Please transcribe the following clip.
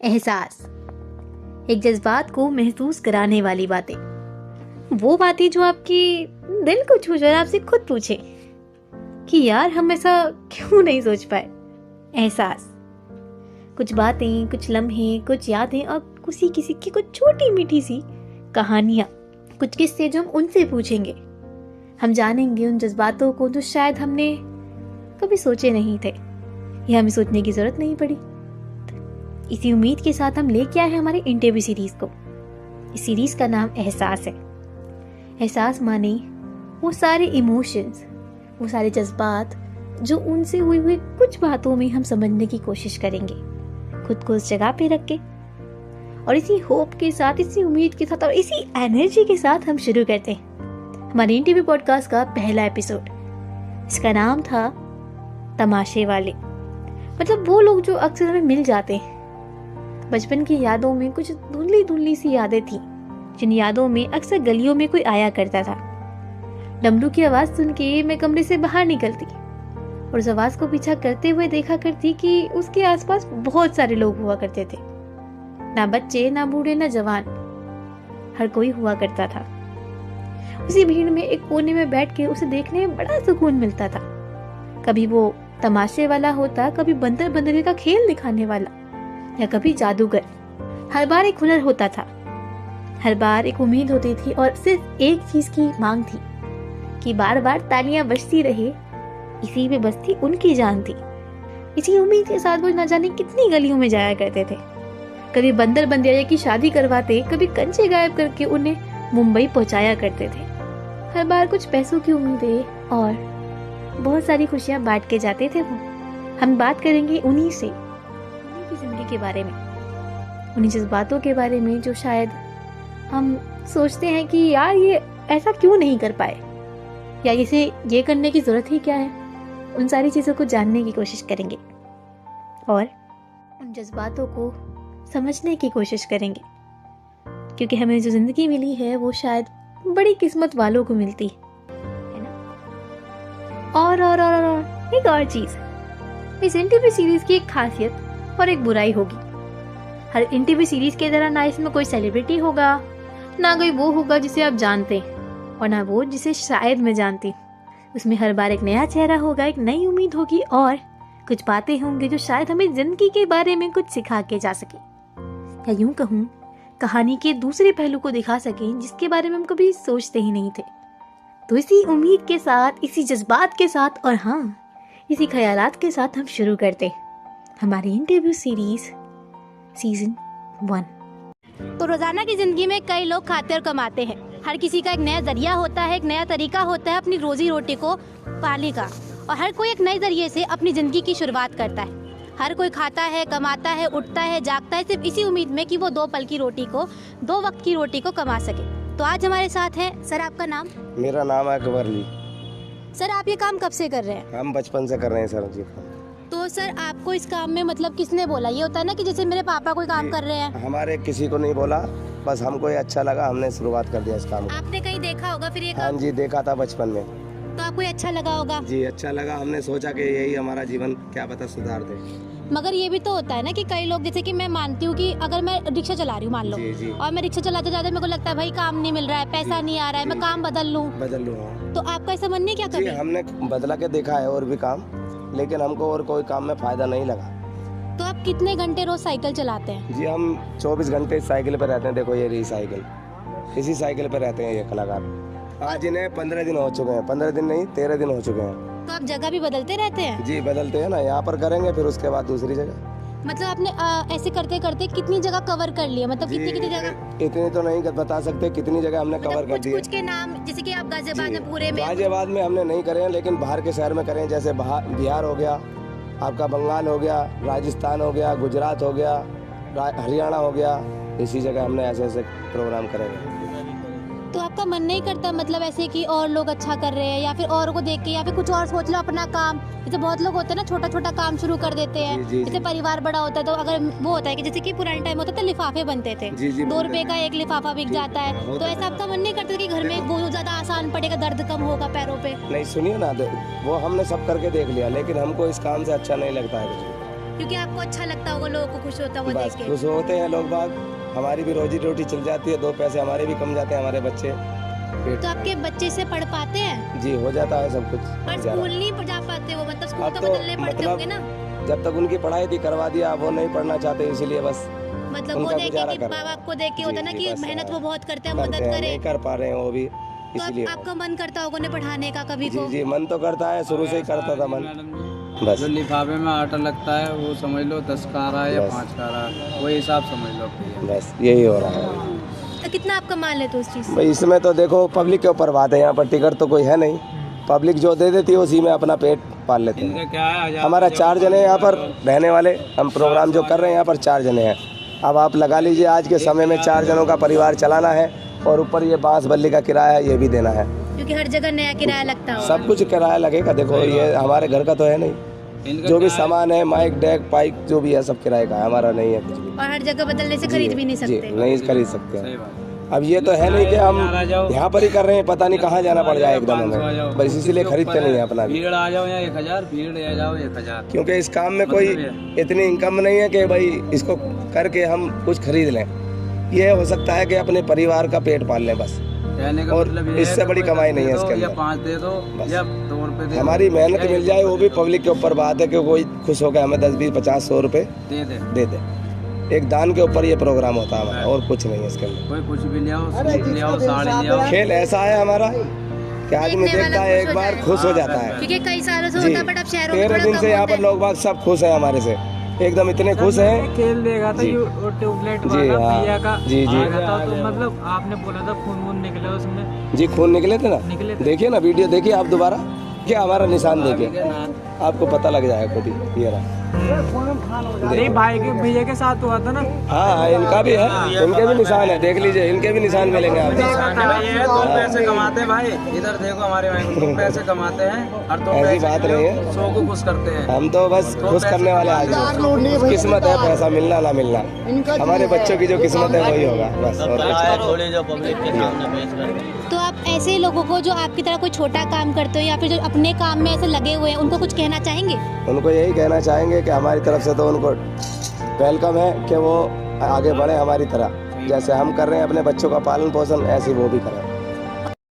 एहसास, एक जज्बात को महसूस कराने वाली बातें। वो बातें जो आपके दिल को छू जाए, आपसे खुद पूछे कि यार हम ऐसा क्यों नहीं सोच पाए। एहसास, कुछ बातें, कुछ लम्हे, कुछ यादें और किसी किसी की कुछ छोटी मीठी सी कहानियां, कुछ किस्से जो हम उनसे पूछेंगे। हम जानेंगे उन जज्बातों को जो शायद हमने कभी सोचे नहीं थे या हमें सोचने की जरूरत नहीं पड़ी। इसी उम्मीद के साथ हम लेके आए हैं हमारे इंटरव्यू सीरीज को। इस सीरीज का नाम एहसास है। एहसास माने वो सारे इमोशंस, वो सारे जज्बात जो उनसे हुई हुई कुछ बातों में हम समझने की कोशिश करेंगे, खुद को उस जगह पे रख के। और इसी होप के साथ, इसी उम्मीद के साथ और इसी एनर्जी के साथ हम शुरू करते हैं हमारे इंटरव्यू पॉडकास्ट का पहला एपिसोड। इसका नाम था तमाशे वाले। मतलब वो लोग जो अक्सर हमें मिल जाते हैं। बचपन की यादों में कुछ धुंधली धुंधली सी यादें थी, जिन यादों में अक्सर गलियों में कोई आया करता था। डमरू की आवाज सुन के मैं कमरे से बाहर निकलती और उस आवाज को पीछा करते हुए देखा करती कि उसके आसपास बहुत सारे लोग हुआ करते थे। ना बच्चे, ना बूढ़े, ना जवान, हर कोई हुआ करता था। उसी भीड़ में एक कोने में बैठ के उसे देखने में बड़ा सुकून मिलता था। कभी वो तमाशे वाला होता, कभी बंदर बंदरी का खेल दिखाने वाला, या कभी जादूगर। हर बार एक हुनर होता था, हर बार एक उम्मीद होती थी और सिर्फ एक चीज की मांग थी कि बार बार तालियां बजती रहे। इसी में बस थी उनकी जान थी। इसी उम्मीद के साथ वो न जाने कितनी गलियों में जाया करते थे। कभी बंदर बंदिया की शादी करवाते, कभी कंचे गायब करके उन्हें मुंबई पहुंचाया करते थे। हर बार कुछ पैसों की उम्मीदें और बहुत सारी खुशियां बांट के जाते थे वो। हम बात करेंगे उन्हीं से, उन्हीं की जिंदगी के बारे में, उन्हीं जज्बातों के बारे में जो शायद हम सोचते हैं कि यार ये ऐसा क्यों नहीं कर पाए, या इसे ये करने की जरूरत ही क्या है। उन सारी चीजों को जानने की कोशिश करेंगे और उन जज्बातों को समझने की कोशिश करेंगे, क्योंकि हमें जो जिंदगी मिली है वो शायद बड़ी किस्मत वालों को मिलती है ना। और एक और चीज, इस इंटरव्यू सीरीज की एक खासियत और एक बुराई होगी। हर इंटरव्यू सीरीज के दौरान ना इसमें कोई सेलिब्रिटी होगा, ना कोई वो होगा जिसे आप जानते हैं, और ना वो जिसे शायद मैं जानती। उसमें हर बार एक नया चेहरा होगा, एक नई उम्मीद होगी और कुछ बातें होंगी जो शायद हमें जिंदगी के बारे में कुछ सिखा के जा सके, या यूं कहूँ कहानी के दूसरे पहलू को दिखा सकें जिसके बारे में हम कभी सोचते ही नहीं थे। तो इसी उम्मीद के साथ, इसी जज्बात के साथ और हाँ, इसी ख्यालात के साथ हम शुरू करते हमारी इंटरव्यू सीरीज सीजन 1। तो रोजाना की जिंदगी में कई लोग खाते और कमाते हैं। हर किसी का एक नया जरिया होता है, एक नया तरीका होता है अपनी रोजी रोटी को पाने का, और हर कोई एक नए जरिए से अपनी जिंदगी की शुरुआत करता है। हर कोई खाता है, कमाता है, उठता है, जागता है, सिर्फ इसी उम्मीद में कि वो 2 पल की रोटी को, 2 वक्त की रोटी को कमा सके। तो आज हमारे साथ है सर, आपका नाम? मेरा नाम है अकबरली। सर, आप ये काम कब से कर रहे हैं? हम बचपन से कर रहे हैं सर जी। तो सर, आपको इस काम में मतलब किसने बोला? ये होता है ना कि जैसे मेरे पापा कोई काम कर रहे हैं। हमारे किसी को नहीं बोला, बस हमको ये अच्छा लगा, हमने शुरुआत कर दिया इस काम को। आपने कहीं देखा होगा फिर ये काम? हाँ जी, देखा था बचपन में। तो आपको ये अच्छा लगा होगा? जी अच्छा लगा, हमने सोचा कि यही हमारा जीवन क्या पता सुधार दे। मगर ये भी तो होता है ना कि कई लोग, जैसे कि मैं मानती हूँ कि अगर मैं रिक्शा चला रही हूँ मान लो, जी। और मैं रिक्शा चलाते जाते मेरे को लगता है भाई काम नहीं मिल रहा है, पैसा नहीं आ रहा है, मैं काम बदल लूँ। हाँ। तो आपका ऐसा मन नहीं क्या जी, कभी? हमने बदला के देखा है और भी काम, लेकिन हमको और कोई काम में फायदा नहीं लगा। तो आप कितने घंटे रोज साइकिल चलाते हैं? जी, हम 24 घंटे साइकिल पे रहते हैं। देखो ये रही साइकिल, इसी साइकिल पे रहते हैं ये कलाकार। आज इन्हें 15 दिन हो चुके हैं, 15 दिन नहीं 13 दिन हो चुके हैं। तो आप जगह भी बदलते रहते हैं? जी बदलते हैं ना, यहाँ पर करेंगे फिर उसके बाद दूसरी जगह। मतलब आपने ऐसे करते करते कितनी जगह कवर कर लिया? मतलब कितनी जगह? इतनी तो नहीं बता सकते कितनी जगह हमने कवर कर दी है। कुछ के नाम, जैसे कि आप गाजियाबाद में, पूरे में? गाजियाबाद में हमने नहीं करे हैं, लेकिन बाहर के शहर में करे हैं। जैसे बिहार हो गया, आपका बंगाल हो गया, राजस्थान हो गया, गुजरात हो गया, हरियाणा हो गया। इसी जगह हमने ऐसे ऐसे प्रोग्राम करे हैं। तो आपका मन नहीं करता मतलब ऐसे कि और लोग अच्छा कर रहे हैं, या फिर और को देख के, या फिर कुछ और सोच लो अपना काम? जैसे बहुत लोग होते हैं ना, छोटा छोटा काम शुरू कर देते हैं। जैसे परिवार बड़ा होता है तो अगर वो होता है कि जैसे कि पुराने टाइम होता था लिफाफे बनते थे, 2 रुपए का एक लिफाफा बिक जाता है। तो ऐसा आपका मन नहीं करता कि घर में बहुत ज्यादा आसान पड़ेगा, दर्द कम होगा पैरों पे? नहीं सुनिए ना, वो हमने सब करके देख लिया, लेकिन हमको इस काम से अच्छा नहीं लगता है कुछ। क्योंकि आपको अच्छा लगता होगा, लोगों को खुश होता हुआ देख बस के। खुश होते हैं लोग बाग, हमारी भी रोजी रोटी चल जाती है, 2 पैसे हमारे भी कम जाते हैं, हमारे बच्चे पेट तो आपके बच्चे से पढ़ पाते हैं? जी हो जाता है सब कुछ। पर स्कूल नहीं जा पाते वो, मतलब स्कूल अब तो तो बदलने पड़ते मतलब होंगे ना। जब तक उनकी पढ़ाई थी करवा दिया, वो नहीं पढ़ना चाहते, इसीलिए बस मतलब वो उनका देखे गुजारा कि कर। माँ बाप को देख के होता है ना जी, कि बस, मेहनत वो बहुत करते हैं, करते मदद हैं, करे। नहीं कर पा रहे हैं वो भी, तो इसीलिए। आपका मन करता होगा उन्हें पढ़ाने का कभी जी को? जी मन तो करता है, शुरू से ही करता था मन। बस जो लिफाफे में आटा लगता है वो समझ लो 10 का आ रहा है या बस। 5 का आ रहा है, वही हिसाब समझ लो। बस यही हो रहा है। तो कितना आप कमा लेते हो उस चीज से? भाई इसमें तो देखो पब्लिक के ऊपर बात है, यहाँ पर टिकट तो कोई है नहीं, पब्लिक जो दे देती है उसी में अपना पेट पाल लेते हैं। इनका क्या है, हमारा 4 जने यहाँ पर रहने वाले, हम प्रोग्राम जो कर रहे हैं यहाँ पर 4 जने हैं। अब आप लगा लीजिए आज के समय में 4 जनों का परिवार चलाना है, और ऊपर ये बांस बल्ली का किराया ये भी देना है, क्योंकि हर जगह नया किराया लगता है। सब कुछ किराया लगेगा। देखो ये हमारे घर का तो है नहीं, इनका जो भी क्या है? सामान है, माइक डेक पाइप जो भी है सब किराए का है, हमारा नहीं है कुछ भी। और हर जगह बदलने से खरीद भी नहीं जी, सकते। नहीं खरीद सकते सही हैं। बात है। अब ये तो है नहीं कि हम यहाँ पर ही कर रहे हैं, पता नहीं कहाँ जाना पड़ जाए एकदम हमें, बस इसीलिए खरीदते नहीं है अपना भी। भीड़ आ जाओ या 1000, भीड़ आ जाओ 1000। क्योंकि इस काम में कोई इतनी इनकम नहीं है कि भाई इसको करके हम कुछ खरीद लें। ये हो सकता है कि अपने परिवार का पेट पाल लें बस, कहने का और मतलब ये है इससे कि बड़ी कोई कमाई 10 नहीं है दे दो इसके या अंदर। 5 दे दो बस। या 2 रुपए दे दो, हमारी मेहनत या मिल जाए, वो भी पब्लिक के ऊपर बात है कि कोई खुश होकर हमें 10 20 50 100 रुपए दे दे। दे दे। एक दान के ऊपर ये प्रोग्राम होता है हमारा, और कुछ नहीं है इसके अंदर। कोई कुछ भी ले आओ, सूट ले आओ, साड़ी ले आओ। खेल ऐसा है हमारा कि आदमी देखने वाला देखता है खुश एक हो बार जाए। खुश हो जाता है। क्योंकि कई सालों से जी होता है, बट अब शहरों में 13 थोड़ा दिन कम से यहाँ होता पर है। लोग बाग सब खुश हैं हमारे से, एकदम इतने खुश हैं। खेल देगा था जी। ट्यूबलाइट जी, वाला हाँ। भैया का जी, जी। आ गया था, तो मतलब आपने बोला था खून वून निकला उसमें, जी खून निकले थे ना, निकले थे। देखिए ना वीडियो, देखिए आप दोबारा, क्या हमारा निशान देखिए, आपको पता लग जाएगा खुद ही। ये रहा, नहीं भाई के भैया के साथ हुआ था ना। हाँ इनका भी है, इनके भी निशान है, देख लीजिए इनके भी निशान मिलेंगे आपको। ये 2 पैसे कमाते हैं भाई, इधर देखो हमारे भाई 2 पैसे कमाते हैं और 2 ऐसी पैसे बात नहीं है। 100 को खुश करते हैं। हम तो बस खुश करने वाले आदमी हैं। किस्मत है, पैसा मिलना ना मिलना, हमारे बच्चों की जो किस्मत है वही होगा बस, और तो आप ऐसे लोगों को जो आपकी तरह कोई छोटा काम करते हो या फिर जो अपने काम में ऐसे लगे हुए हैं, उनको कुछ कहना चाहेंगे? उनको यही कहना चाहेंगे कि हमारी तरफ से तो उनको वेलकम है कि वो आगे बढ़े हमारी तरह, जैसे हम कर रहे हैं अपने बच्चों का पालन पोषण, ऐसे वो भी करें।